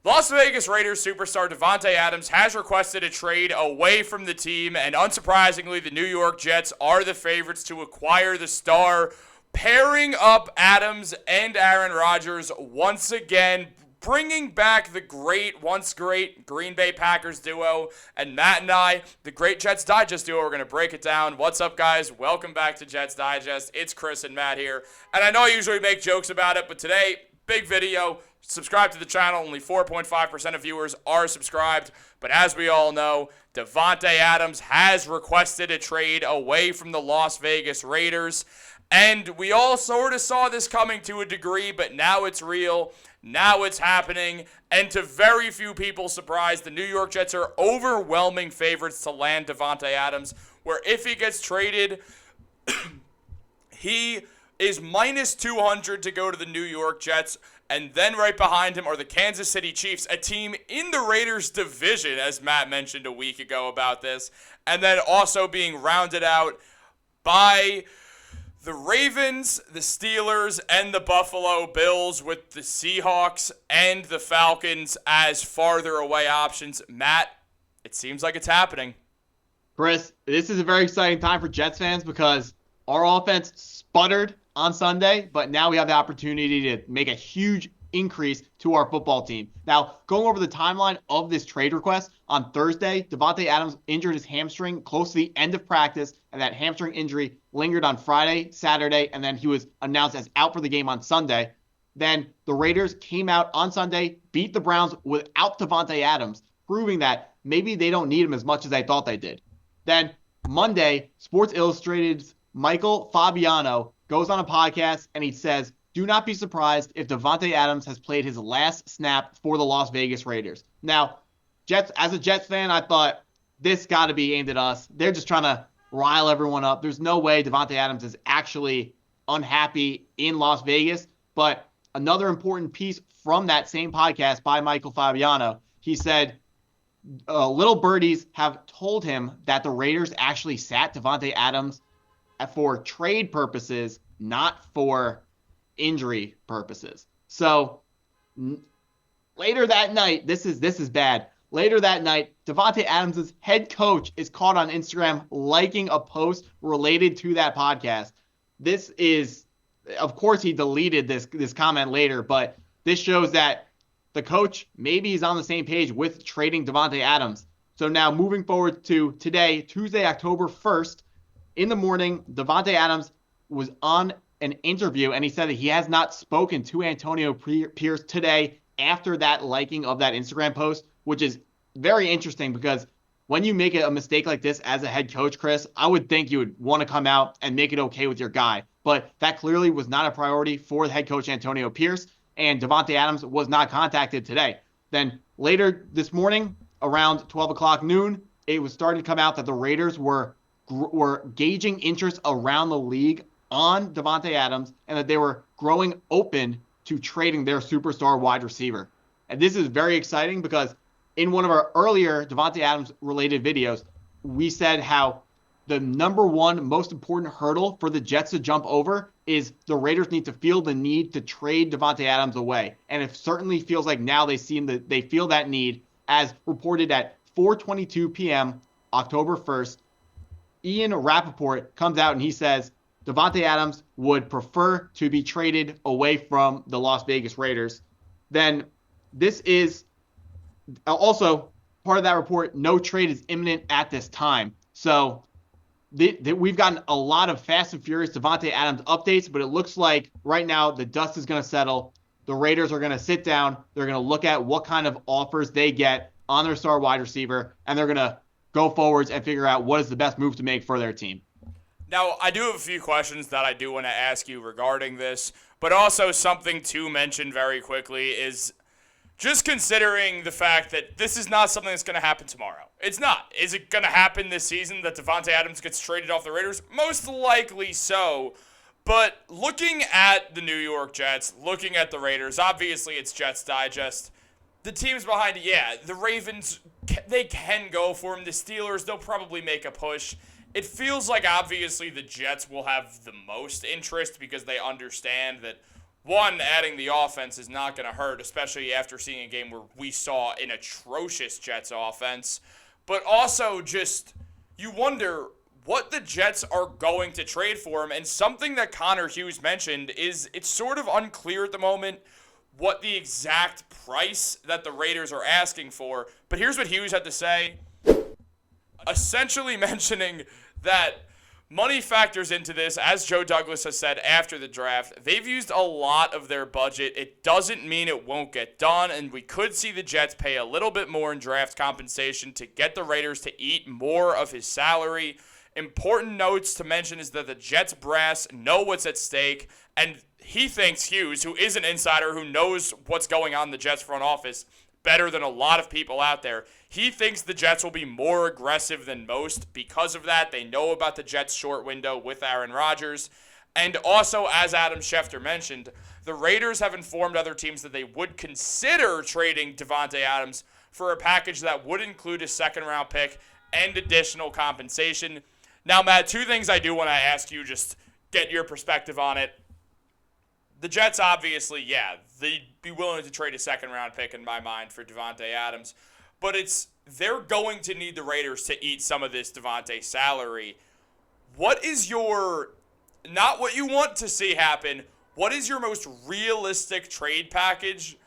Las Vegas Raiders superstar Davante Adams has requested a trade away from the team, and unsurprisingly, the New York Jets are the favorites to acquire the star, pairing up Adams and Aaron Rodgers once again, bringing back the once great Green Bay Packers duo, and Matt and I, the great Jets Digest duo, we're going to break it down. What's up, guys? Welcome back to Jets Digest. It's Chris and Matt here, and I know I usually make jokes about it, but today, big video. Subscribe to the channel. Only 4.5% of viewers are subscribed. But as we all know, Davante Adams has requested a trade away from the Las Vegas Raiders. And we all sort of saw this coming to a degree, but now it's real. Now it's happening. And to very few people's surprise, the New York Jets are overwhelming favorites to land Davante Adams, where if he gets traded, he is minus 200 to go to the New York Jets. And then right behind him are the Kansas City Chiefs, a team in the Raiders division, as Matt mentioned a week ago about this. And then also being rounded out by the Ravens, the Steelers, and the Buffalo Bills, with the Seahawks and the Falcons as farther away options. Matt, it seems like it's happening. Chris, this is a very exciting time for Jets fans because our offense sputtered on Sunday, but now we have the opportunity to make a huge increase to our football team. Now, going over the timeline of this trade request, on Thursday, Davante Adams injured his hamstring close to the end of practice, and that hamstring injury lingered on Friday, Saturday, and then he was announced as out for the game on Sunday. Then the Raiders came out on Sunday, beat the Browns without Davante Adams, proving that maybe they don't need him as much as they thought they did. Then Monday, Sports Illustrated's Michael Fabiano goes on a podcast and he says, do not be surprised if Davante Adams has played his last snap for the Las Vegas Raiders. Now, as a Jets fan, I thought this got to be aimed at us. They're just trying to rile everyone up. There's no way Davante Adams is actually unhappy in Las Vegas. But another important piece from that same podcast by Michael Fabiano, he said, little birdies have told him that the Raiders actually sat Davante Adams for trade purposes, not for injury purposes. So later that night, this is bad. Later that night, Davante Adams' head coach is caught on Instagram liking a post related to that podcast. This is, of course, he deleted this comment later, but this shows that the coach maybe is on the same page with trading Davante Adams. So now moving forward to today, Tuesday, October 1st, in the morning, Davante Adams was on an interview, and he said that he has not spoken to Antonio Pierce today after that liking of that Instagram post, which is very interesting because when you make a mistake like this as a head coach, Chris, I would think you would want to come out and make it okay with your guy. But that clearly was not a priority for the head coach Antonio Pierce, and Davante Adams was not contacted today. Then later this morning, around 12 o'clock noon, it was starting to come out that the Raiders were gauging interest around the league on Davante Adams and that they were growing open to trading their superstar wide receiver. And this is very exciting because in one of our earlier Davante Adams related videos, we said how the number one most important hurdle for the Jets to jump over is the Raiders need to feel the need to trade Davante Adams away. And it certainly feels like now they feel that need, as reported at 4:22 p.m. October 1st. Ian Rappaport comes out and he says Davante Adams would prefer to be traded away from the Las Vegas Raiders. Then this is also part of that report. No trade is imminent at this time. So we've gotten a lot of fast and furious Davante Adams updates, but it looks like right now the dust is going to settle. The Raiders are going to sit down. They're going to look at what kind of offers they get on their star wide receiver, and they're going to go forwards and figure out what is the best move to make for their team. Now, I do have a few questions that I do want to ask you regarding this, but also something to mention very quickly is just considering the fact that this is not something that's going to happen tomorrow. It's not. Is it going to happen this season that Davante Adams gets traded off the Raiders? Most likely so. But looking at the New York Jets, looking at the Raiders, obviously it's Jets Digest. The teams behind it, yeah, the Ravens, they can go for him. The Steelers, they'll probably make a push. It feels like obviously the Jets will have the most interest because they understand that one, adding the offense is not going to hurt, especially after seeing a game where we saw an atrocious Jets offense. But also just, you wonder what the Jets are going to trade for him. And something that Connor Hughes mentioned is it's sort of unclear at the moment what the exact price that the Raiders are asking for. But here's what Hughes had to say, essentially mentioning that money factors into this. As Joe Douglas has said after the draft, they've used a lot of their budget. It doesn't mean it won't get done, and we could see the Jets pay a little bit more in draft compensation to get the Raiders to eat more of his salary. Important notes to mention is that the Jets brass know what's at stake, and he thinks, Hughes, who is an insider who knows what's going on in the Jets front office better than a lot of people out there, he thinks the Jets will be more aggressive than most because of that. They know about the Jets' short window with Aaron Rodgers. And also, as Adam Schefter mentioned, the Raiders have informed other teams that they would consider trading Davante Adams for a package that would include a second-round pick and additional compensation. Now, Matt, two things I do want to ask you, just get your perspective on it. The Jets, obviously, yeah, they'd be willing to trade a second-round pick in my mind for Davante Adams. But they're going to need the Raiders to eat some of this Davante salary. What is your, not what you want to see happen, what is your most realistic trade package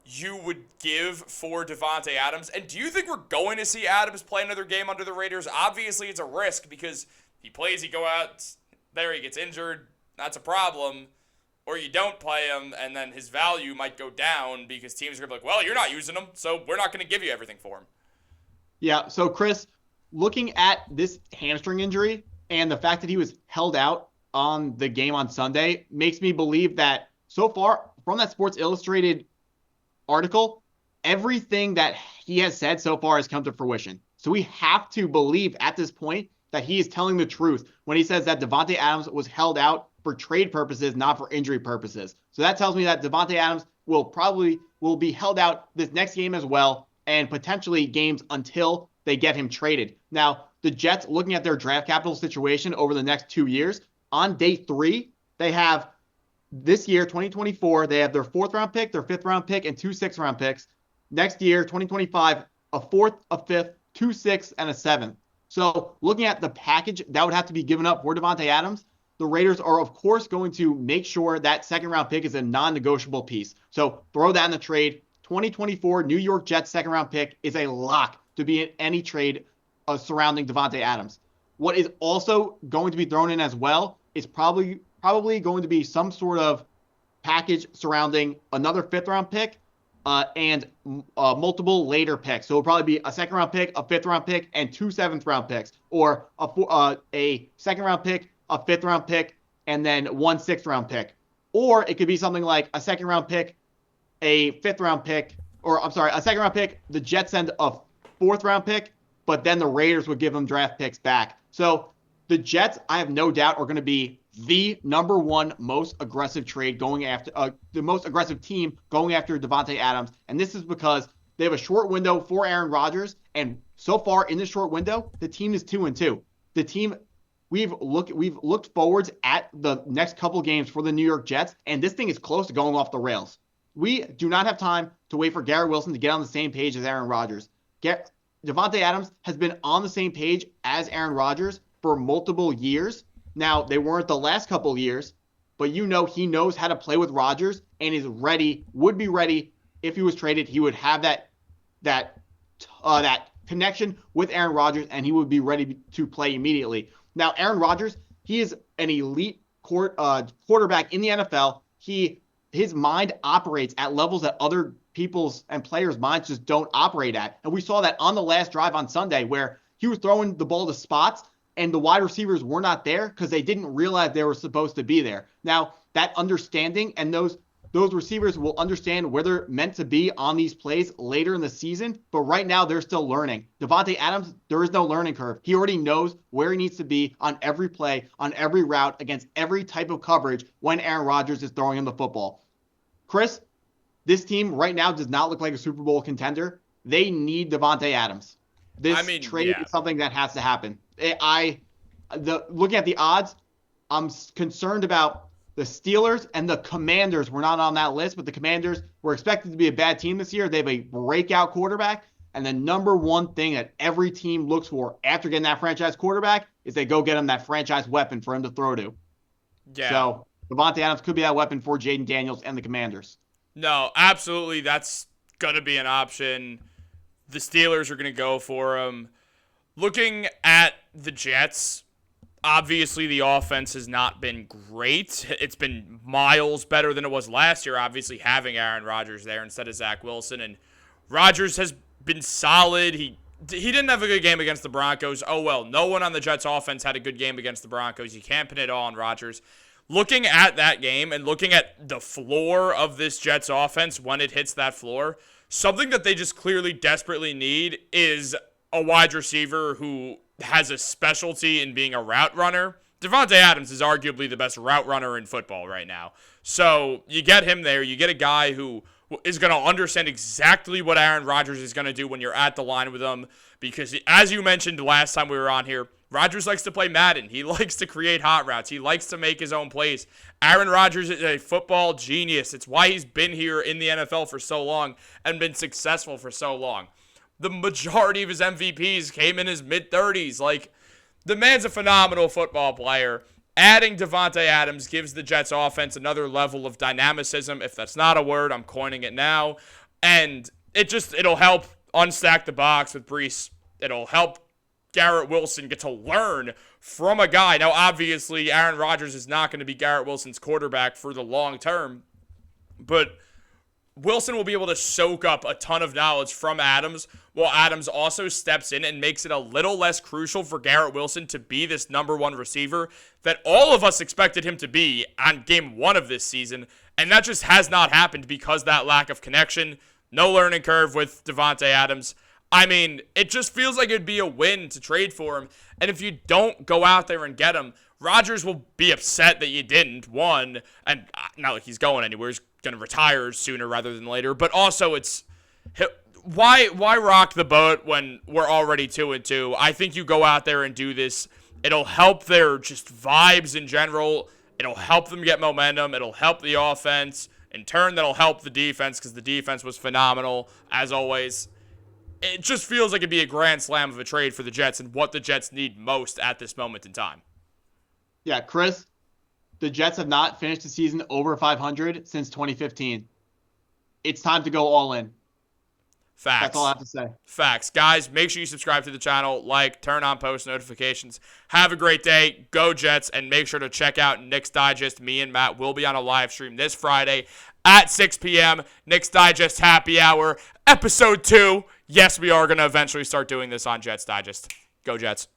you would give for Davante Adams? And do you think we're going to see Adams play another game under the Raiders? Obviously, it's a risk because he plays, he go out there, he gets injured, that's a problem. Or you don't play him, and then his value might go down because teams are going to be like, well, you're not using him, so we're not going to give you everything for him. Yeah, so Chris, looking at this hamstring injury and the fact that he was held out on the game on Sunday makes me believe that so far from that Sports Illustrated article, everything that he has said so far has come to fruition. So we have to believe at this point that he is telling the truth when he says that Davante Adams was held out for trade purposes, not for injury purposes. So that tells me that Davante Adams will be held out this next game as well, and potentially games until they get him traded. Now, the Jets, looking at their draft capital situation over the next 2 years, on day 3, they have this year, 2024, they have their 4th round pick, their 5th round pick, and 2 6th round picks. Next year, 2025, a 4th, a 5th, 2 6th, and a 7th. So looking at the package that would have to be given up for Davante Adams, the Raiders are, of course, going to make sure that second-round pick is a non-negotiable piece. So throw that in the trade. 2024 New York Jets second-round pick is a lock to be in any trade surrounding Davante Adams. What is also going to be thrown in as well is probably going to be some sort of package surrounding another 5th-round pick and multiple later picks. So it'll probably be a 2nd-round pick, a 5th-round pick, and 2 7th-round picks, or a 2nd-round pick, a 5th-round pick, and then 1 6th-round pick. Or it could be something like a 2nd-round pick, a 5th-round pick, or a 2nd-round pick, the Jets send a 4th-round pick, but then the Raiders would give them draft picks back. So the Jets, I have no doubt, are going to be the number one most aggressive trade going after, the most aggressive team going after Davante Adams. And this is because they have a short window for Aaron Rodgers, and so far in this short window, the team is 2-2. The team, we've looked forwards at the next couple games for the New York Jets, and this thing is close to going off the rails. We do not have time to wait for Garrett Wilson to get on the same page as Aaron Rodgers. Davante Adams has been on the same page as Aaron Rodgers for multiple years. Now, they weren't the last couple of years, but he knows how to play with Rodgers and is ready, would be ready if he was traded. He would have that connection with Aaron Rodgers, and he would be ready to play immediately. Now, Aaron Rodgers, he is an elite quarterback in the NFL. His mind operates at levels that other people's and players' minds just don't operate at. And we saw that on the last drive on Sunday where he was throwing the ball to spots and the wide receivers were not there because they didn't realize they were supposed to be there. Now, that understanding and those receivers will understand where they're meant to be on these plays later in the season, but right now they're still learning. Davante Adams, there is no learning curve. He already knows where he needs to be on every play, on every route, against every type of coverage when Aaron Rodgers is throwing him the football. Chris, this team right now does not look like a Super Bowl contender. They need Davante Adams. This trade is something that has to happen. Looking at the odds, I'm concerned about The Steelers and the Commanders were not on that list, but the Commanders were expected to be a bad team this year. They have a breakout quarterback, and the number one thing that every team looks for after getting that franchise quarterback is they go get him that franchise weapon for him to throw to. Yeah. So Davante Adams could be that weapon for Jaden Daniels and the Commanders. No, absolutely. That's going to be an option. The Steelers are going to go for him. Looking at the Jets, obviously the offense has not been great. It's been miles better than it was last year, obviously having Aaron Rodgers there instead of Zach Wilson. And Rodgers has been solid. He didn't have a good game against the Broncos. Oh, well, no one on the Jets offense had a good game against the Broncos. You can't pin it all on Rodgers. Looking at that game and looking at the floor of this Jets offense when it hits that floor, something that they just clearly desperately need is a wide receiver who has a specialty in being a route runner. Davante Adams is arguably the best route runner in football right now. So you get him there. You get a guy who is going to understand exactly what Aaron Rodgers is going to do when you're at the line with him. Because as you mentioned last time we were on here, Rodgers likes to play Madden. He likes to create hot routes. He likes to make his own plays. Aaron Rodgers is a football genius. It's why he's been here in the NFL for so long and been successful for so long. The majority of his MVPs came in his mid-30s. Like, the man's a phenomenal football player. Adding Davante Adams gives the Jets offense another level of dynamicism. If that's not a word, I'm coining it now. And it'll help unstack the box with Breece. It'll help Garrett Wilson get to learn from a guy. Now, obviously, Aaron Rodgers is not going to be Garrett Wilson's quarterback for the long term, but Wilson will be able to soak up a ton of knowledge from Adams, while Adams also steps in and makes it a little less crucial for Garrett Wilson to be this number one receiver that all of us expected him to be on game one of this season, and that just has not happened because that lack of connection. No learning curve with Davante Adams. I mean, it just feels like it'd be a win to trade for him. And if you don't go out there and get him, Rodgers will be upset that you didn't, one, and not like he's going anywhere. He's going to retire sooner rather than later. But also, why rock the boat when we're already 2-2? I think you go out there and do this. It'll help their just vibes in general. It'll help them get momentum. It'll help the offense. In turn, that'll help the defense because the defense was phenomenal, as always. It just feels like it'd be a grand slam of a trade for the Jets and what the Jets need most at this moment in time. Yeah, Chris, the Jets have not finished the season over 500 since 2015. It's time to go all in. Facts. That's all I have to say. Facts. Guys, make sure you subscribe to the channel, like, turn on post notifications. Have a great day. Go Jets, and make sure to check out Nick's Digest. Me and Matt will be on a live stream this Friday at 6 p.m. Nick's Digest Happy Hour, Episode 2. Yes, we are going to eventually start doing this on Jets Digest. Go Jets.